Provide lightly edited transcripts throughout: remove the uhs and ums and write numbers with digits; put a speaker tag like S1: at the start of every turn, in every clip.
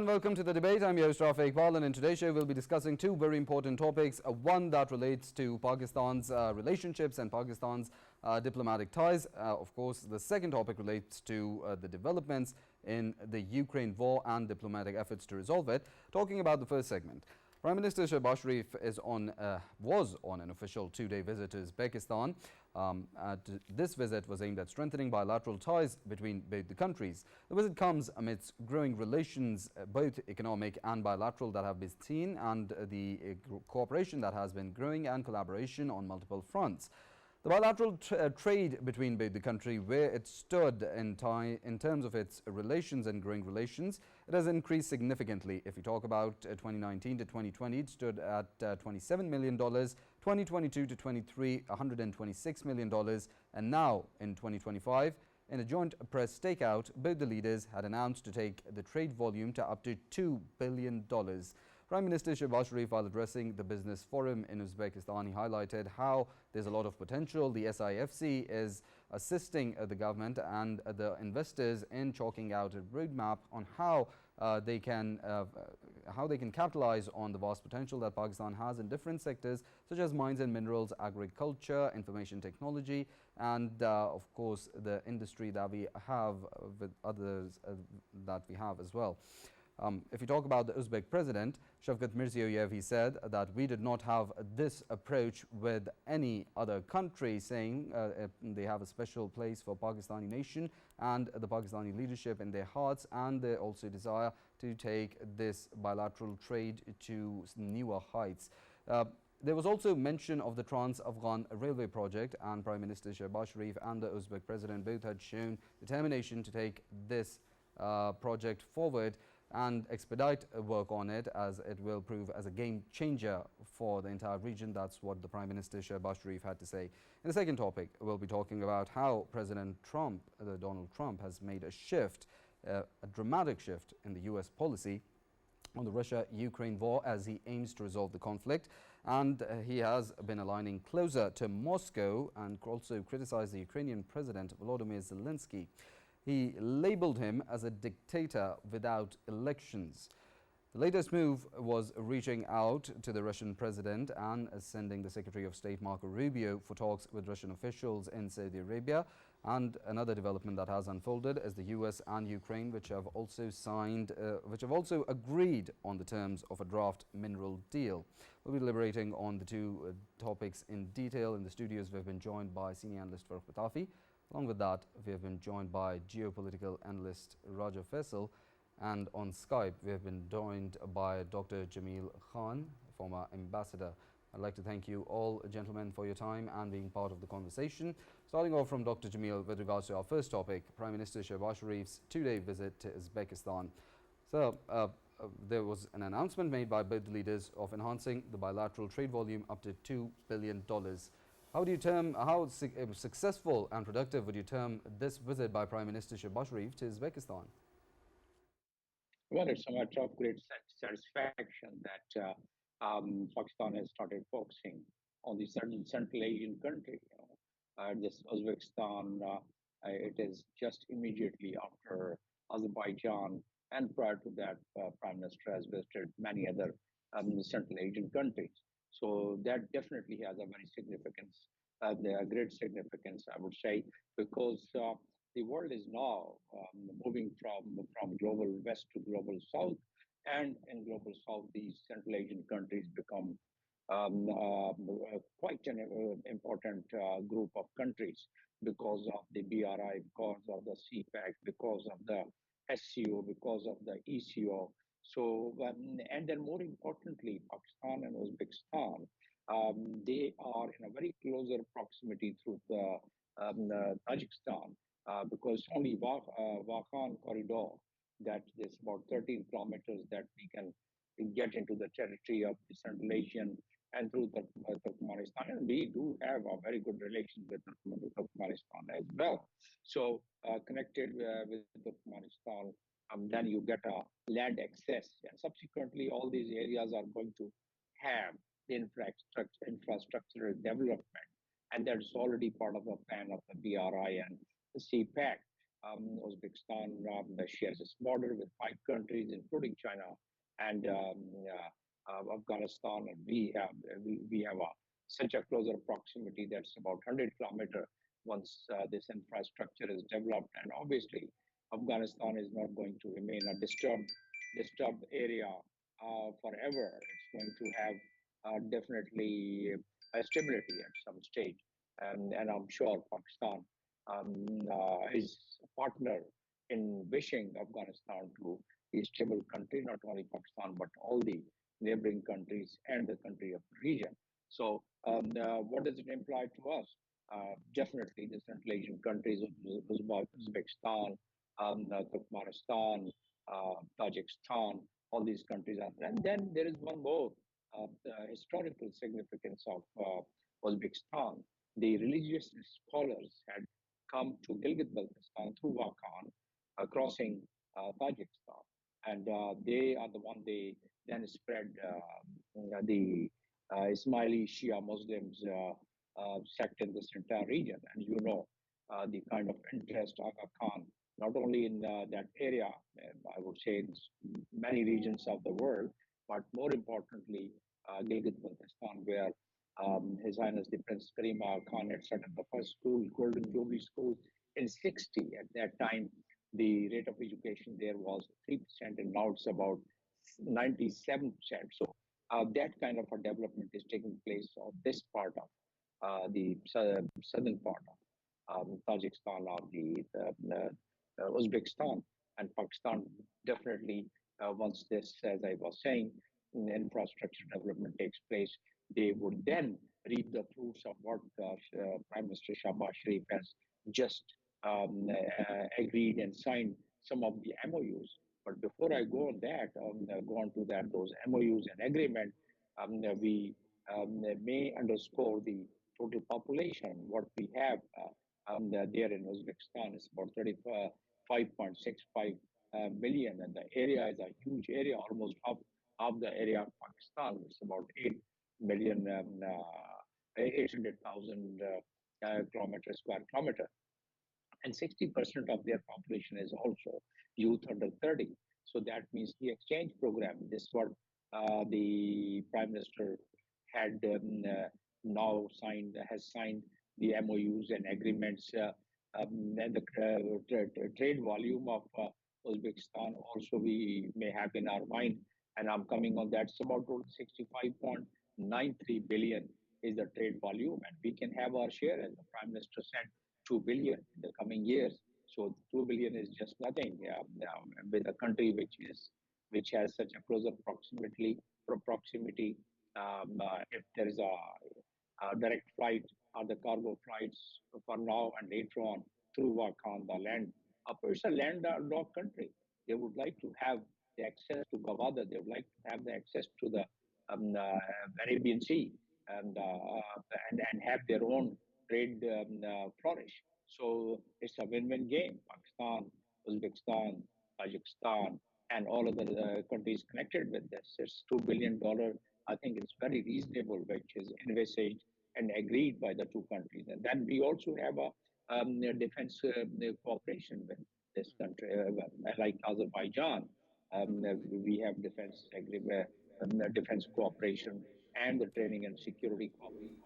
S1: and welcome to the debate. I'm your host Rafae Iqbal, and in today's show we'll be discussing two very important topics. One that relates to Pakistan's relationships and Pakistan's diplomatic ties. Of course, the second topic relates to the developments in the Ukraine war and diplomatic efforts to resolve it. Talking about the first segment, Prime Minister Shehbaz Sharif was on an official two-day visit to Uzbekistan. This visit was aimed at strengthening bilateral ties between both the countries. The visit comes amidst growing relations, both economic and bilateral, that have been seen, and the cooperation that has been growing and collaboration on multiple fronts. The bilateral trade between both the country, where it stood in terms of its relations and growing relations, it has increased significantly. If we talk about 2019 to 2020, it stood at $27 million, 2022 to 23, $126 million, and now in 2025, in a joint press stakeout, both the leaders had announced to take the trade volume to up to $2 billion. Prime Minister Shehbaz Sharif, while addressing the business forum in Uzbekistan, he highlighted how there's a lot of potential. The SIFC is assisting the government and the investors in chalking out a roadmap on how they can capitalize on the vast potential that Pakistan has in different sectors such as mines and minerals, agriculture, information technology, and of course the industry that we have with others that we have as well. If you talk about the Uzbek president, Shavkat Mirziyoyev, he said that we did not have this approach with any other country, saying they have a special place for Pakistani nation and the Pakistani leadership in their hearts, and they also desire to take this bilateral trade to newer heights. There was also mention of the Trans-Afghan Railway project, and Prime Minister Shehbaz Sharif and the Uzbek president both had shown determination to take this project forward and expedite work on it, as it will prove as a game changer for the entire region. That's what the Prime Minister Shehbaz Sharif had to say. In the second topic, we'll be talking about how President Trump, Donald Trump, has made a shift, a dramatic shift in the US policy on the Russia-Ukraine war as he aims to resolve the conflict, and he has been aligning closer to Moscow and also criticized the Ukrainian President Volodymyr Zelensky. He labeled him as a dictator without elections. The latest move was reaching out to the Russian president and sending the Secretary of State Marco Rubio for talks with Russian officials in Saudi Arabia. And another development that has unfolded is the US and Ukraine, which have also agreed on the terms of a draft mineral deal. We'll be deliberating on the two topics in detail. In the studios, we've been joined by senior analyst Farrukh Pitafi. Along with that, we have been joined by geopolitical analyst Faisal, and on Skype we have been joined by Dr. Jamil Khan, former ambassador. I'd like to thank you all, gentlemen, for your time and being part of the conversation. Starting off from Dr. Jamil with regards to our first topic, Prime Minister Shehbaz Sharif's two-day visit to Uzbekistan. So, there was an announcement made by both leaders of enhancing the bilateral trade volume up to $2 billion. How successful and productive would you term this visit by Prime Minister Shehbaz Sharif to Uzbekistan?
S2: Well, it's a matter of great satisfaction that Pakistan has started focusing on the certain Central Asian country. This Uzbekistan, it is just immediately after Azerbaijan, and prior to that, Prime Minister has visited many other Central Asian countries. So that definitely has a very significance, great significance, I would say, because the world is now moving from global west to global south, and in global south, these Central Asian countries become quite an important group of countries because of the BRI, because of the CPEC, because of the SCO, because of the ECO. So, and then more importantly, Pakistan and Uzbekistan, they are in a very closer proximity through the Tajikistan, because only Wakhan corridor, that is about 13 kilometers, that we can get into the territory of the Central Asian and through Turkmenistan. And we do have a very good relation with Turkmenistan as well. So connected with Turkmenistan, then you get a land access, and subsequently all these areas are going to have the infrastructure development, and that's already part of the plan of the BRI and the CPEC. Uzbekistan shares its border with 5 countries, including China and Afghanistan, and we have such a closer proximity that's about 100 kilometers once this infrastructure is developed. And obviously, Afghanistan is not going to remain a disturbed area forever. It's going to have definitely a stability at some stage, and I'm sure Pakistan is a partner in wishing Afghanistan to be a stable country, not only Pakistan, but all the neighboring countries and the country of the region. So, what does it imply to us? Definitely, the Central Asian countries, Uzbekistan, Turkmenistan, Tajikistan, all these countries are there. And then there is one more the historical significance of Uzbekistan. The religious scholars had come to Gilgit-Baltistan through Wakhan, crossing Tajikistan, and they are the one they then spread the Ismaili Shia Muslims sect in this entire region. And you know the kind of interest Aga Khan, not only in that area, I would say in many regions of the world, but more importantly, Gilgit-Baltistan, where His Highness the Prince Karim Aga Khan had set up the first school, Golden Jubilee School, in 60. At that time, the rate of education there was 3%, and now it's about 97%. So that kind of a development is taking place on this part of the southern part of Tajikistan or the Uzbekistan, and Pakistan definitely once this, as I was saying, infrastructure development takes place, they would then reap the fruits of what Prime Minister Shehbaz Sharif has just agreed and signed some of the MOUs. But before I go on that, go on to that, those MOUs and agreement, we may underscore the total population. What we have there in Uzbekistan is about 35.65 million, and the area is a huge area, almost half the area of Pakistan. It's about 8 million, 800,000 kilometers, square kilometer, and 60% of their population is also youth under 30. So that means the exchange program. This is what the Prime Minister had now signed, has signed the MOUs and agreements, and the trade volume of Uzbekistan also we may have in our mind, and I'm coming on that. It's about 65.93 billion is the trade volume, and we can have our share, as the Prime Minister said, 2 billion in the coming years. So 2 billion is just nothing with a country which has such a closer proximity. If there is a direct flight or the cargo flights for now and later on through Wakhan, the land, it's a landlocked country. They would like to have the access to Gawada. They would like to have the access to the Arabian Sea, and, and have their own trade flourish. So it's a win-win game. Pakistan, Uzbekistan, Tajikistan, and all other countries connected with this. It's $2 billion. I think it's very reasonable, which is envisaged and agreed by the two countries. And then we also have a defense cooperation with this country, like Azerbaijan. We have defense agreement, defense cooperation, and the training and security cooperation.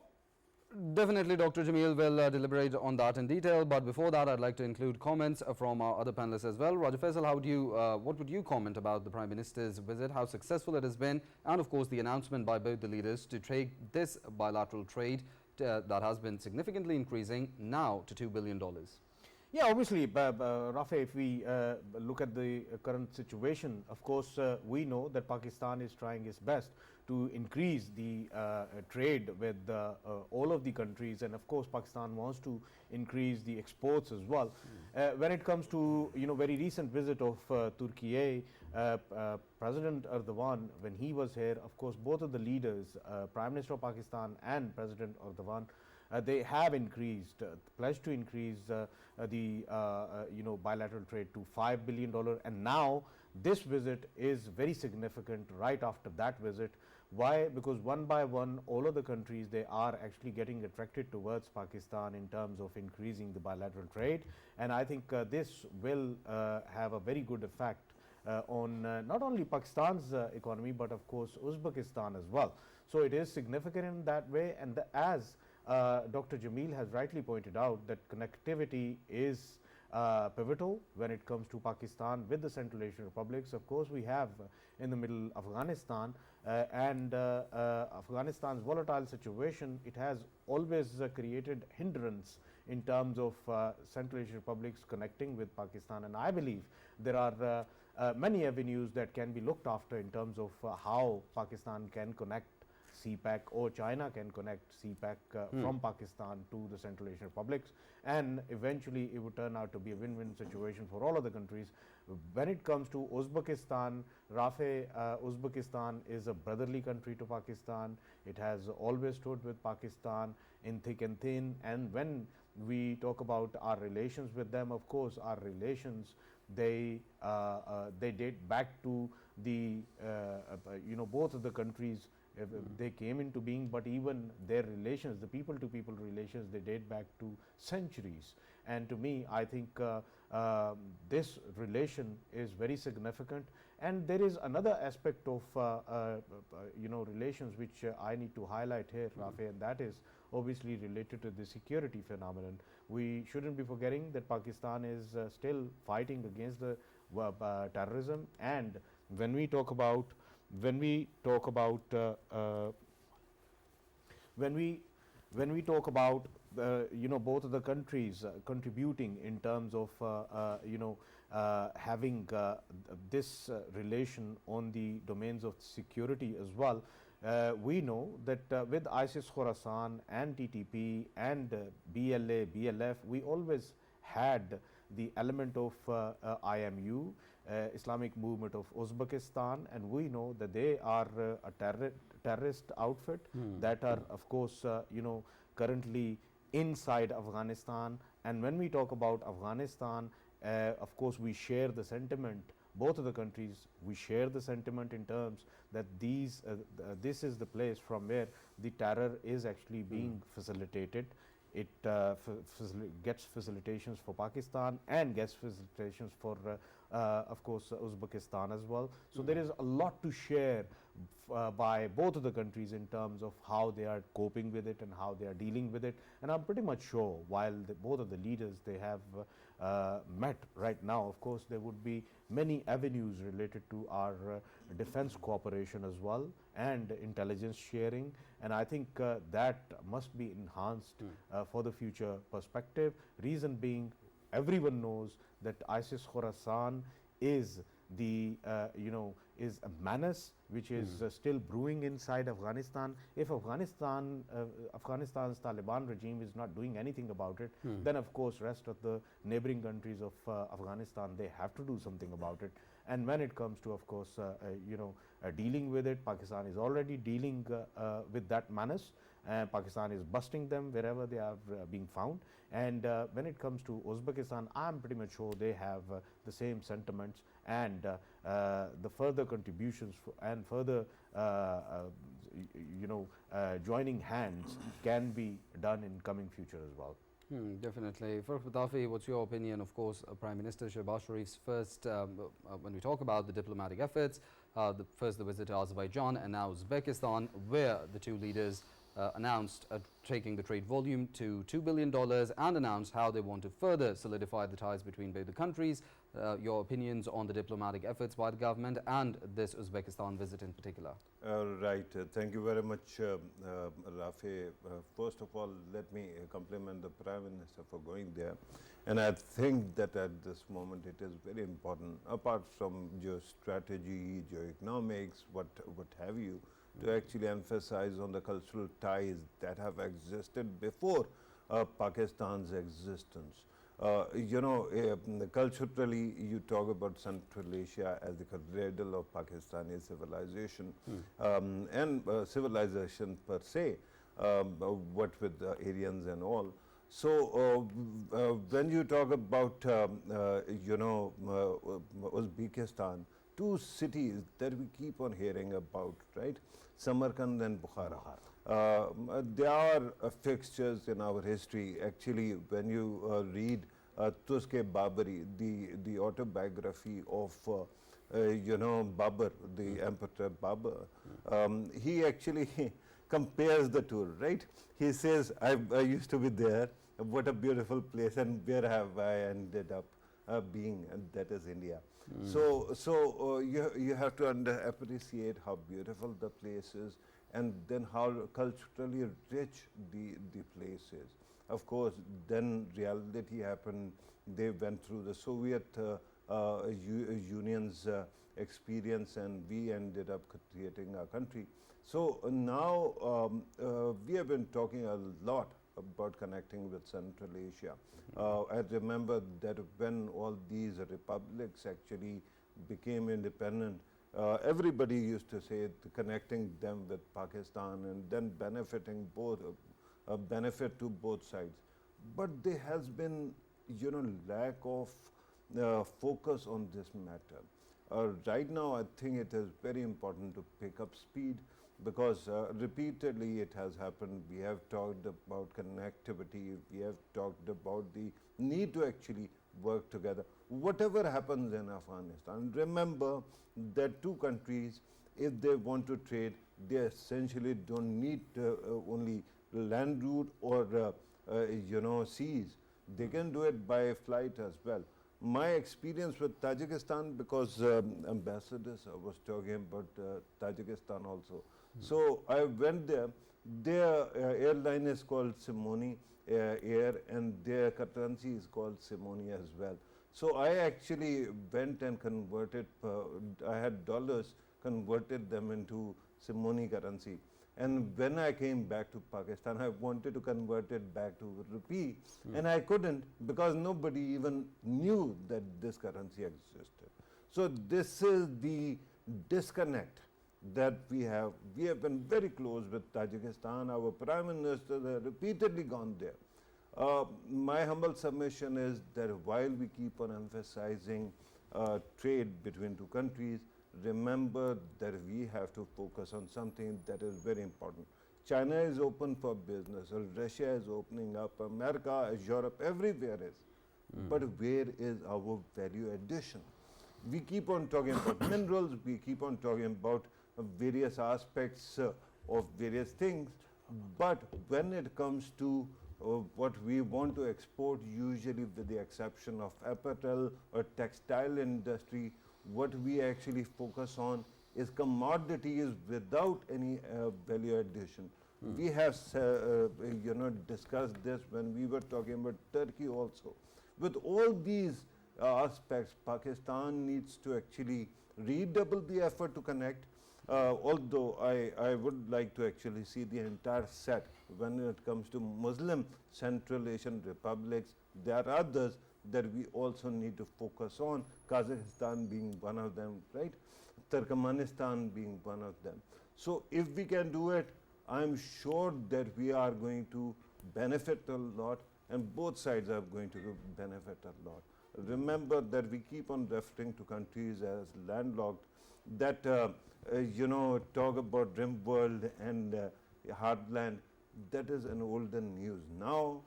S1: Definitely, Dr. Jamil will deliberate on that in detail. But before that, I'd like to include comments from our other panelists as well. Raja Faisal, what would you comment about the Prime Minister's visit, how successful it has been, and of course the announcement by both the leaders to take this bilateral trade that has been significantly increasing now to $2 billion?
S3: Yeah, obviously, Rafae, if we look at the current situation, of course, we know that Pakistan is trying its best to increase the trade with all of the countries, and of course, Pakistan wants to increase the exports as well. When it comes to very recent visit of Turkey, President Erdogan, when he was here, of course, both of the leaders, Prime Minister of Pakistan and President Erdogan, they have increased, pledged to increase the bilateral trade to $5 billion, and now this visit is very significant right after that visit. Why? Because one by one, all of the countries, they are actually getting attracted towards Pakistan in terms of increasing the bilateral trade, and I think this will have a very good effect on not only Pakistan's economy, but of course Uzbekistan as well. So it is significant in that way, and as Dr. Jamil has rightly pointed out, that connectivity is pivotal when it comes to Pakistan with the Central Asian republics. Of course, we have in the middle Afghanistan, and Afghanistan's volatile situation, it has always created hindrance in terms of Central Asian republics connecting with Pakistan, and I believe there are many avenues that can be looked after in terms of how Pakistan can connect CPEC, or China can connect CPEC from Pakistan to the Central Asian republics, and eventually it would turn out to be a win-win situation for all of the countries. When it comes to Uzbekistan, Rafae, Uzbekistan is a brotherly country to Pakistan. It has always stood with Pakistan in thick and thin, and when we talk about our relations with them, of course our relations, they date back to the both of the countries. They came into being, but even their relations, the people to people relations, they date back to centuries. And to me, I think this relation is very significant. And there is another aspect of relations which I need to highlight here, Rafae, and that is obviously related to the security phenomenon. We shouldn't be forgetting that Pakistan is still fighting against the terrorism, and when we talk about when we talk about both of the countries contributing in terms of having this relation on the domains of security as well, we know that with ISIS Khorasan and TTP and BLA, BLF, we always had the element of IMU, Islamic Movement of Uzbekistan, and we know that they are a terrorist outfit that are, of course, currently inside Afghanistan. And when we talk about Afghanistan, of course, we share the sentiment. Both of the countries, we share the sentiment in terms that this is the place from where the terror is actually being facilitated. It gets facilitations for Pakistan and gets facilitations for, of course, Uzbekistan as well. So there is a lot to share by both of the countries in terms of how they are coping with it and how they are dealing with it. And I'm pretty much sure while both of the leaders, they have met right now, of course, there would be many avenues related to our defense cooperation as well and intelligence sharing. And I think that must be enhanced for the future perspective. Reason being, everyone knows that ISIS Khorasan is is a menace which is still brewing inside Afghanistan. If Afghanistan's Taliban regime is not doing anything about it, then of course rest of the neighboring countries of Afghanistan, they have to do something about it. And when it comes to, of course, dealing with it, Pakistan is already dealing with that menace. Pakistan is busting them wherever they are being found. And when it comes to Uzbekistan, I'm pretty much sure they have the same sentiments, and the further contributions and further joining hands can be done in coming future as well.
S1: Definitely. Farrukh Pitafi, what's your opinion? Of course, Prime Minister Shehbaz Sharif's first, when we talk about the diplomatic efforts, first the visit to Azerbaijan and now Uzbekistan, where the two leaders announced taking the trade volume to $2 billion and announced how they want to further solidify the ties between both the countries. Your opinions on the diplomatic efforts by the government and this Uzbekistan visit in particular?
S4: Right. Thank you very much, Rafae. First of all, let me compliment the Prime Minister for going there. And I think that at this moment it is very important, apart from geostrategy, geoeconomics, what have you, to actually emphasize on the cultural ties that have existed before Pakistan's existence. Culturally, you talk about Central Asia as the cradle of Pakistani civilization and civilization per se, what with the Aryans and all. So when you talk about Uzbekistan, two cities that we keep on hearing about, right? Samarkand and Bukhara. They are fixtures in our history. Actually, when you read Tuske Babari, the autobiography of Babur, the Emperor Babur, he actually compares the two, right? He says, I used to be there, what a beautiful place, and where have I ended up being, and that is India. So you have to appreciate how beautiful the place is, and then how culturally rich the place is. Of course, then reality happened. They went through the Soviet Union's experience, and we ended up creating our country. So now we have been talking a lot about connecting with Central Asia. I remember that when all these republics actually became independent, everybody used to say connecting them with Pakistan and then benefiting both, benefit to both sides. But there has been, lack of focus on this matter. Right now, I think it is very important to pick up speed, because repeatedly it has happened. We have talked about connectivity, we have talked about the need to actually work together. Whatever happens in Afghanistan, remember that two countries, if they want to trade, they essentially don't need only land route or seas. They can do it by flight as well. My experience with Tajikistan, because ambassadors, I was talking about Tajikistan also. So I went there. Their airline is called Simoni Air, and their currency is called Simoni as well. So I actually went and converted, I had dollars, converted them into Simoni currency. And when I came back to Pakistan, I wanted to convert it back to rupee, and I couldn't, because nobody even knew that this currency existed. So this is the disconnect that we have. We have been very close with Tajikistan. Our Prime Minister has repeatedly gone there. My humble submission is that while we keep on emphasizing trade between two countries, remember that we have to focus on something that is very important. China is open for business, Russia is opening up, America, Europe, everywhere is. But where is our value addition? We keep on talking about minerals, we keep on talking about various aspects of various things, but when it comes to what we want to export, usually with the exception of apparel or textile industry, what we actually focus on is commodities without any value addition. We have discussed this when we were talking about Turkey also. With all these aspects, Pakistan needs to actually redouble the effort to connect. Although I would like to actually see the entire set when it comes to Muslim Central Asian republics. There are others that we also need to focus on, Kazakhstan being one of them, right? Turkmenistan being one of them. So if we can do it, I'm sure that we are going to benefit a lot, and both sides are going to benefit a lot. Remember that we keep on referring to countries as landlocked, that talk about rim world and heartland. That is an olden news. Now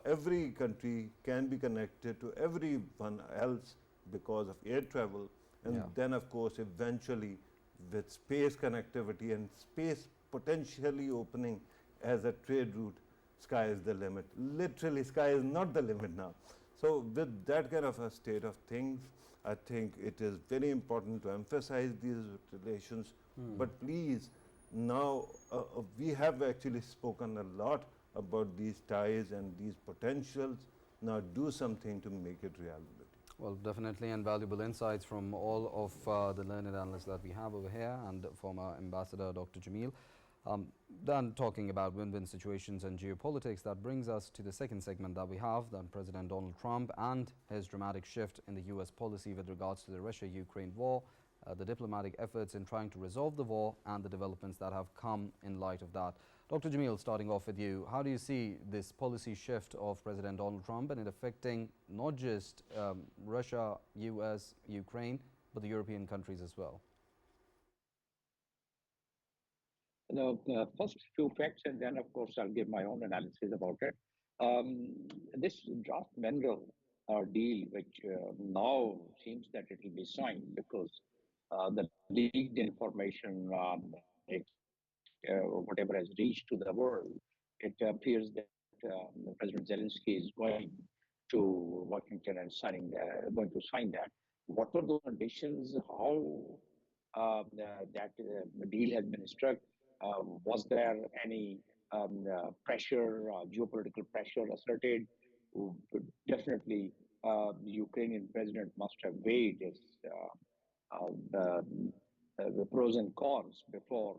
S4: every country can be connected to everyone else because of air travel, and then of course eventually with space connectivity and space potentially opening as a trade route, sky is the limit. Literally, sky is not the limit now. So with that kind of a state of things, I think it is very important to emphasize these relations. But please, now we have actually spoken a lot about these ties and these potentials. Now do something to make it reality.
S1: Well, definitely, and valuable insights from all of the learned analysts that we have over here, and former Ambassador Dr. Jamil. Then talking about win-win situations and geopolitics, that brings us to the second segment that we have, that President Donald Trump and his dramatic shift in the US policy with regards to the Russia-Ukraine war, the diplomatic efforts in trying to resolve the war, and the developments that have come in light of that. Dr. Jamil, starting off with you, how do you see this policy shift of President Donald Trump and it affecting not just Russia, US, Ukraine, but the European countries as well?
S2: The first few facts, and then, of course, I'll give my own analysis about it. This draft mineral deal, which now seems that it will be signed because the leaked information, whatever has reached to the world, it appears that President Zelensky is going to Washington and going to sign that. What were the conditions? How that deal has been struck? Was there any pressure, geopolitical pressure asserted? Definitely, the Ukrainian president must have weighed his the pros and cons before,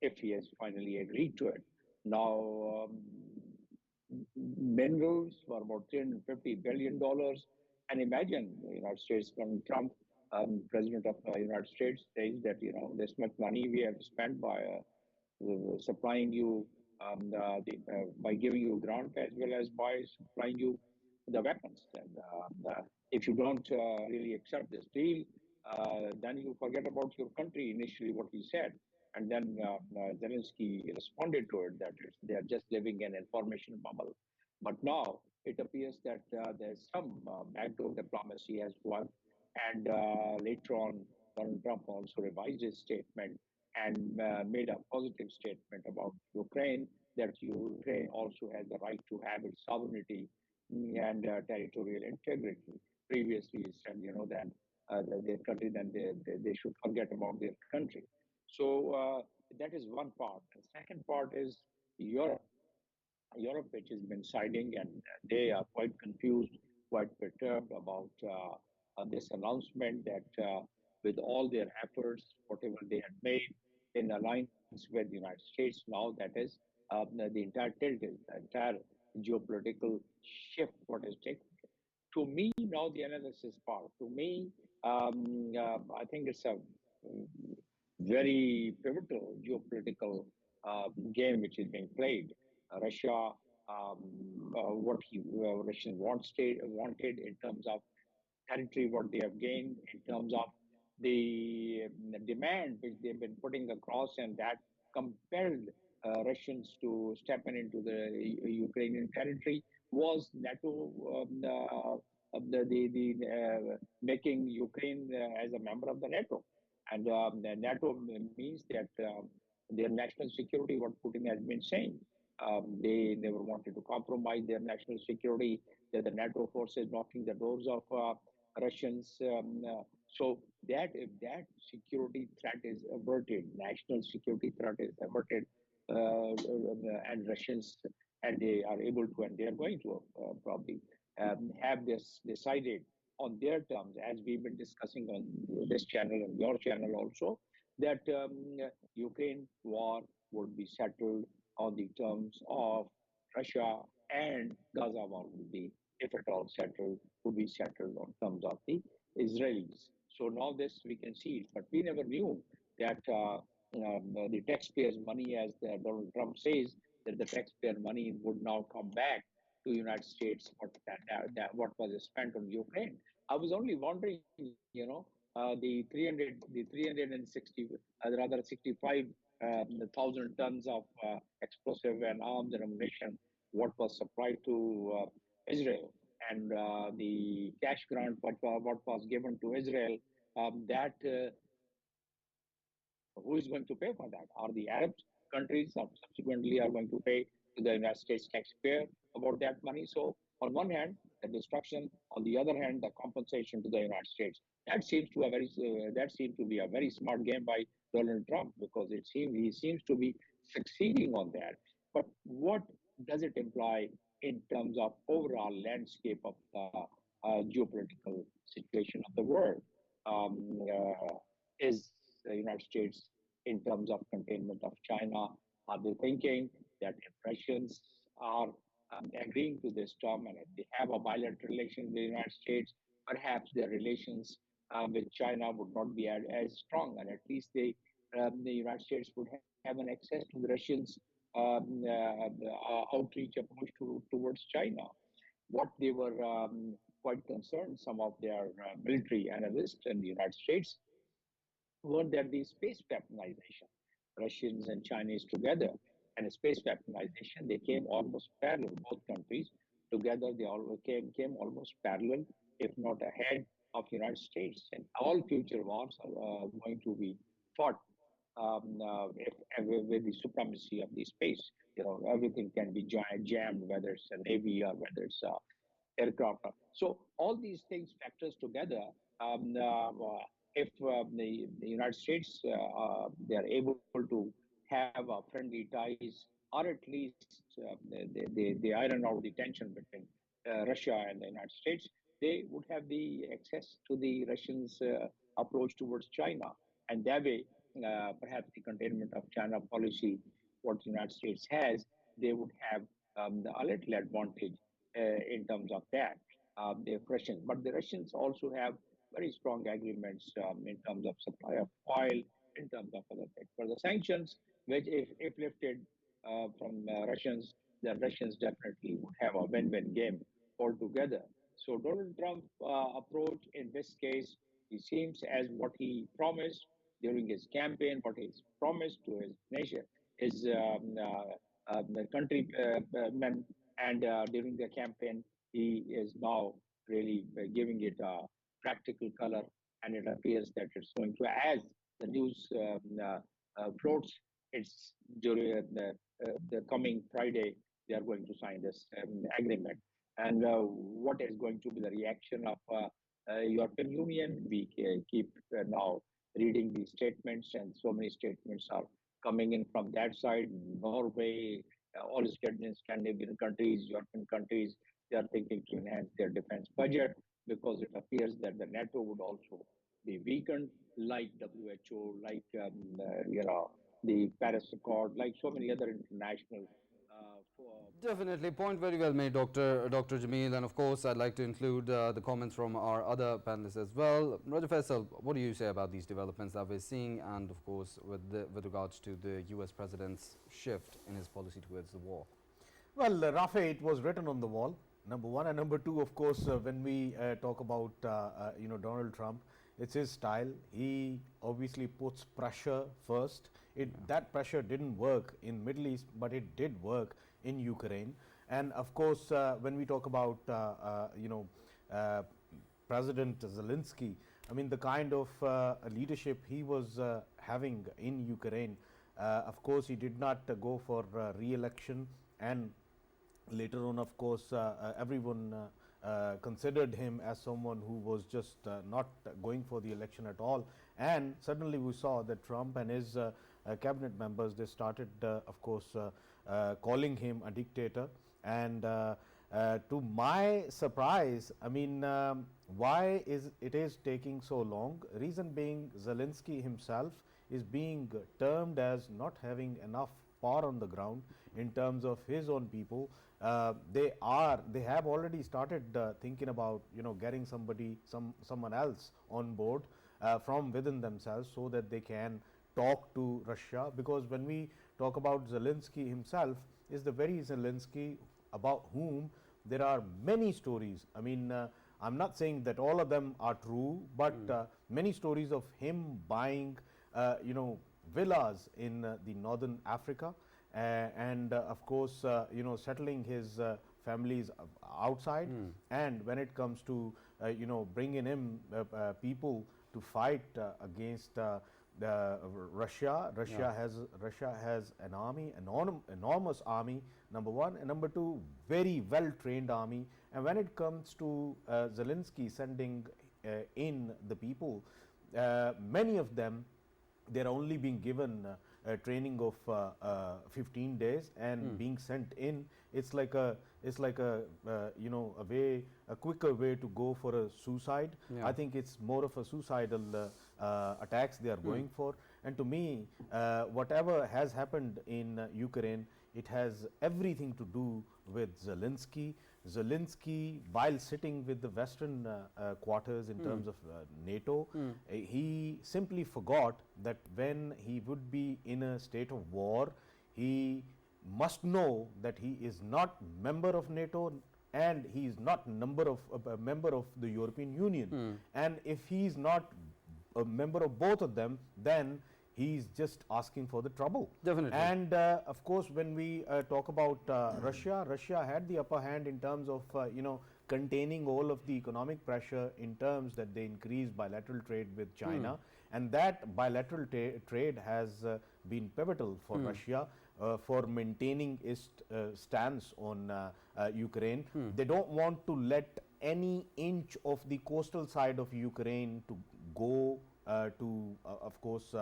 S2: if he has finally agreed to it. Now, minerals for about $350 billion. And imagine the United States, when Trump, president of the United States, says that, this much money we have spent by supplying you by giving you grant as well as by supplying you the weapons. And if you don't really accept this deal, then you forget about your country. Initially, what he said, and then Zelensky responded to it that they are just living in information bubble. But now it appears that there's some backdoor diplomacy has worked, and later on, Donald Trump also revised his statement and made a positive statement about Ukraine, that Ukraine also has the right to have its sovereignty and territorial integrity. Previously, he said, that their country, then they should forget about their country. So that is one part. The second part is Europe. Europe, which has been siding, and they are quite confused, quite perturbed about this announcement that with all their efforts, whatever they had made in alliance with the United States, now that is the entire tilt is the entire geopolitical shift, what is taking. To me, now the analysis part. To me, I think it's a very pivotal geopolitical game which is being played. Russia, what Russian wanted in terms of territory, what they have gained in terms of the demand which they've been putting across, and that compelled Russians to step into the Ukrainian territory was NATO making Ukraine as a member of the NATO. And the NATO means that their national security, what Putin has been saying, they never wanted to compromise their national security. That the NATO forces knocking the doors of Russians. So that if that security threat is averted, national security threat is averted, and Russians, and they are able to, and they are going to probably have this decided on their terms, as we've been discussing on this channel and your channel also, that Ukraine war would be settled on the terms of Russia, and Gaza war would be, if at all settled, would be settled on terms of the Israelis. So now this we can see it, but we never knew that the taxpayers' money, as Donald Trump says, that the taxpayer money would now come back to the United States. What was spent on Ukraine? I was only wondering, the 360, rather 65 thousand tons of explosive and arms and ammunition, what was supplied to Israel, and the cash grant, what was given to Israel, that who is going to pay for that? Are the Arab countries subsequently are going to pay to the United States taxpayer about that money? So on one hand, the destruction; on the other hand, the compensation to the United States. That seems to be a very smart game by Donald Trump, because he seems to be succeeding on that. But what does it imply in terms of overall landscape of the geopolitical situation of the world? Is the United States, in terms of containment of China, are they thinking that if Russians are agreeing to this term, and if they have a bilateral relation with the United States, perhaps their relations with China would not be as strong, and at least the United States would have an access to the Russians' outreach approach towards China. What they were quite concerned. Some of their military analysts in the United States were that the space weaponization, Russians and Chinese together, and space weaponization, they came almost parallel. Both countries together, they all came almost parallel, if not ahead of United States. And all future wars are going to be fought with the supremacy of the space. Everything can be jammed, whether it's a navy or whether it's aircraft. So all these things factors together. If the United States they are able to have friendly ties, or at least they iron out the tension between Russia and the United States, they would have the access to the Russians' approach towards China, and that way, perhaps the containment of China policy, what the United States has, they would have a little advantage in terms of that, the Russians. But the Russians also have very strong agreements in terms of supply of oil, in terms of other things. For the sanctions, which if lifted from Russians, the Russians definitely would have a win-win game altogether. So Donald Trump approach in this case, he seems as what he promised during his campaign, what he's promised to his nation, his the countrymen, and during the campaign, he is now really giving it a practical color, and it appears that it's going to, as the news floats, it's during the coming Friday, they are going to sign this agreement. And what is going to be the reaction of European Union? We keep now reading these statements, and so many statements are coming in from that side. Norway, all Scandinavian countries, European countries, they are thinking to enhance their defense budget because it appears that the NATO would also be weakened, like WHO, like the Paris Accord, like so many other international.
S1: Definitely, point very well made, Dr. Jamil, and of course, I'd like to include the comments from our other panelists as well. Raja Faisal, what do you say about these developments that we're seeing, and of course, with regards to the U.S. president's shift in his policy towards the war?
S3: Well, Rafae, it was written on the wall. Number one, and number two, of course, when we talk about Donald Trump, it's his style. He obviously puts pressure first. That pressure didn't work in Middle East, but it did work in Ukraine. And of course, when we talk about President Zelensky, I mean the kind of leadership he was having in Ukraine. Of course, he did not go for re-election, and later on, of course, everyone considered him as someone who was just not going for the election at all. And suddenly we saw that Trump and his cabinet members, they started, of course, calling him a dictator. And to my surprise, I mean, why is it taking so long? Reason being, Zelensky himself is being termed as not having enough power on the ground in terms of his own people. They have already started thinking about getting someone else on board from within themselves, so that they can talk to Russia. Because when we talk about Zelensky himself, is the very Zelensky about whom there are many stories. I mean, I'm not saying that all of them are true, but many stories of him buying villas in the northern Africa, and of course settling his families outside. And when it comes to bringing in people to fight against Russia has an army, enormous army, number one, and number two, very well trained army. And when it comes to Zelensky sending in the people, many of them, they're only being given training of 15 days and being sent in. It's like a quicker way to go for a suicide. I think it's more of a suicidal attacks they are going for. And to me, whatever has happened in Ukraine, it has everything to do with Zelensky. Zelensky, while sitting with the Western quarters in terms of NATO, he simply forgot that when he would be in a state of war, he must know that he is not member of NATO and he is not a member of the European Union. And if he is not a member of both of them, then he is just asking for the trouble.
S1: Definitely.
S3: And of course, when we talk about Russia, Russia had the upper hand in terms of containing all of the economic pressure in terms that they increased bilateral trade with China, and that bilateral trade has been pivotal for Russia for maintaining its stance on Ukraine. They don't want to let any inch of the coastal side of Ukraine to go to, of course,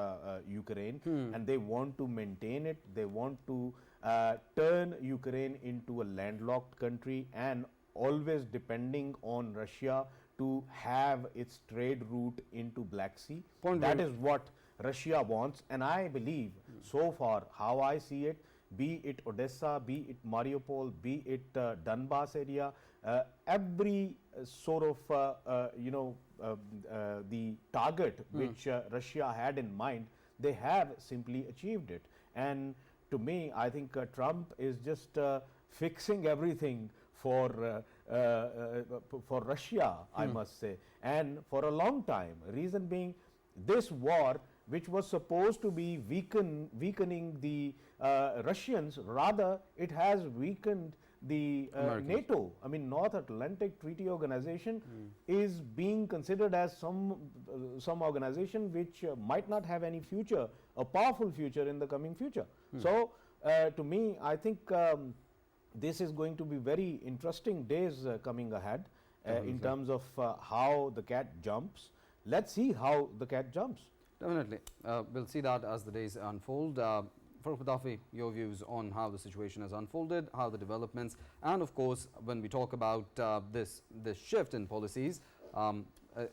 S3: Ukraine, and they want to maintain it. They want to turn Ukraine into a landlocked country and always depending on Russia to have its trade route into Black Sea. That is what Russia wants, and I believe so far how I see it, be it Odessa, be it Mariupol, be it Donbass area, every sort of the target which Russia had in mind, they have simply achieved it. And to me, I think Trump is just fixing everything for Russia, I must say, and for a long time. Reason being, this war, which was supposed to be weakening the Russians, rather it has weakened the NATO. I mean, North Atlantic Treaty Organization is being considered as some organization which might not have any future, a powerful future in the coming future. So to me, I think this is going to be very interesting days coming ahead in terms of how the cat jumps. Let's see how the cat jumps.
S1: Definitely. We'll see that as the days unfold. Farrukh, Pitafi, your views on how the situation has unfolded, how the developments, and of course, when we talk about this shift in policies,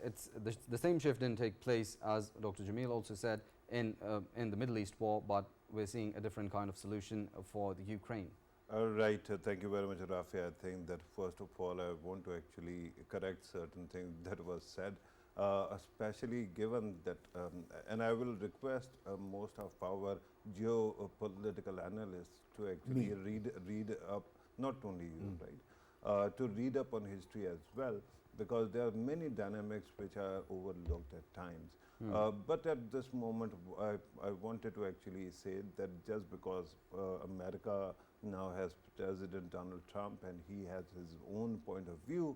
S1: it's the same shift didn't take place, as Dr. Jamil also said, in the Middle East war, but we're seeing a different kind of solution for the Ukraine.
S4: Right. Thank you very much, Rafae. I think that first of all, I want to actually correct certain things that was said, especially given that, and I will request most of our geopolitical analysts to actually read up, not only you, right, to read up on history as well, because there are many dynamics which are overlooked at times. But at this moment, I wanted to actually say that just because America now has President Donald Trump and he has his own point of view,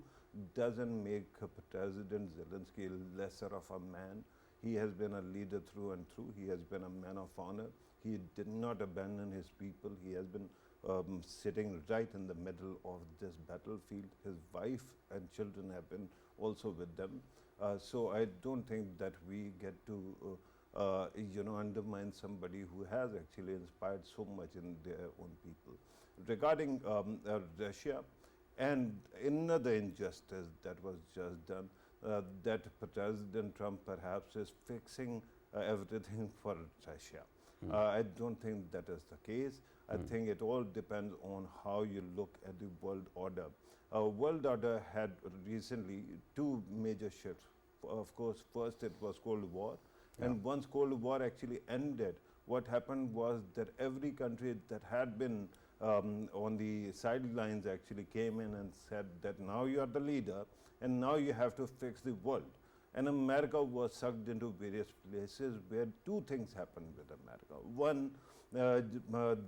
S4: doesn't make President Zelensky lesser of a man. He has been a leader through and through. He has been a man of honor. He did not abandon his people. He has been sitting right in the middle of this battlefield. His wife and children have been also with them. So I don't think that we get to undermine somebody who has actually inspired so much in their own people. Regarding Russia, and another injustice that was just done, that President Trump perhaps is fixing everything for Russia. I don't think that is the case. I think it all depends on how you look at the world order. World order had recently two major shifts. Of course, first it was Cold War, and once Cold War actually ended, what happened was that every country that had been on the sidelines actually came in and said that now you are the leader and now you have to fix the world. And America was sucked into various places where two things happened with America. One,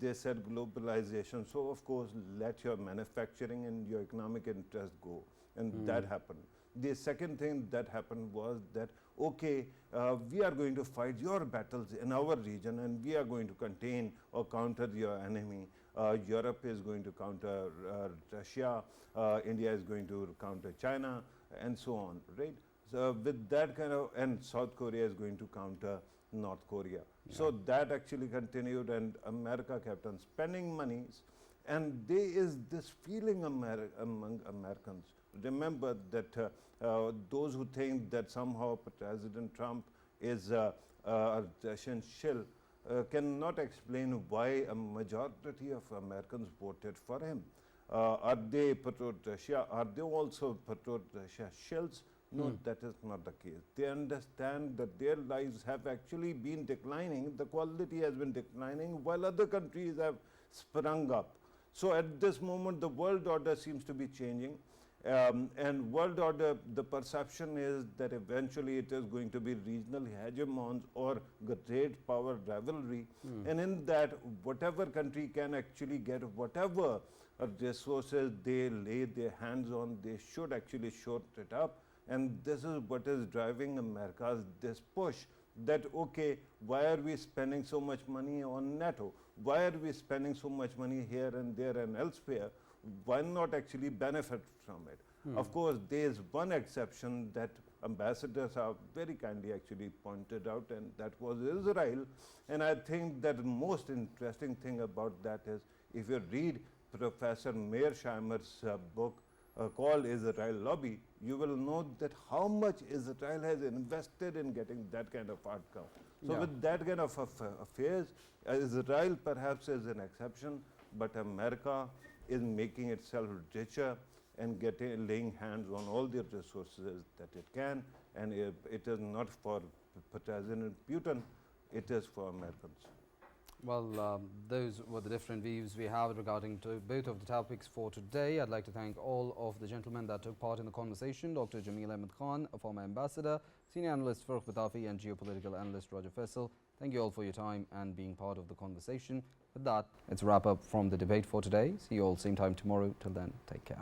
S4: they said globalization, so of course let your manufacturing and your economic interest go, and that happened. The second thing that happened was that, okay, we are going to fight your battles in our region and we are going to contain or counter your enemy. Europe is going to counter Russia, India is going to counter China, and so on, right? So with that kind of, and South Korea is going to counter North Korea. So that actually continued, and America kept on spending monies, and there is this feeling among Americans. Remember that those who think that somehow President Trump is a Russian shill cannot explain why a majority of Americans voted for him. Are they pro-Russia? Are they also pro-Russia shills? No, that is not the case. They understand that their lives have actually been declining, the quality has been declining, while other countries have sprung up. So at this moment, the world order seems to be changing. And world order, the perception is that eventually it is going to be regional hegemons or great power rivalry. And in that, whatever country can actually get whatever resources they lay their hands on, they should actually short it up. And this is what is driving America's this push that, okay, why are we spending so much money on NATO? Why are we spending so much money here and there and elsewhere? Why not actually benefit from it? Of course, there is one exception that ambassadors have very kindly actually pointed out, and that was Israel. And I think that the most interesting thing about that is, if you read Professor Mearsheimer's book called Israel Lobby, you will know that how much Israel has invested in getting that kind of outcome. So with that kind of affairs, Israel perhaps is an exception, but America is making itself richer and laying hands on all the resources that it can, and it is not for President Putin, it is for Americans.
S1: Well, those were the different views we have regarding to both of the topics for today. I'd like to thank all of the gentlemen that took part in the conversation. Dr. Jamil Ahmed Khan, a former ambassador, senior analyst Farrukh Pitafi, and geopolitical analyst Roger Faisal. Thank you all for your time and being part of the conversation. With that, it's a wrap up from the debate for today. See you all same time tomorrow. Till then, take care.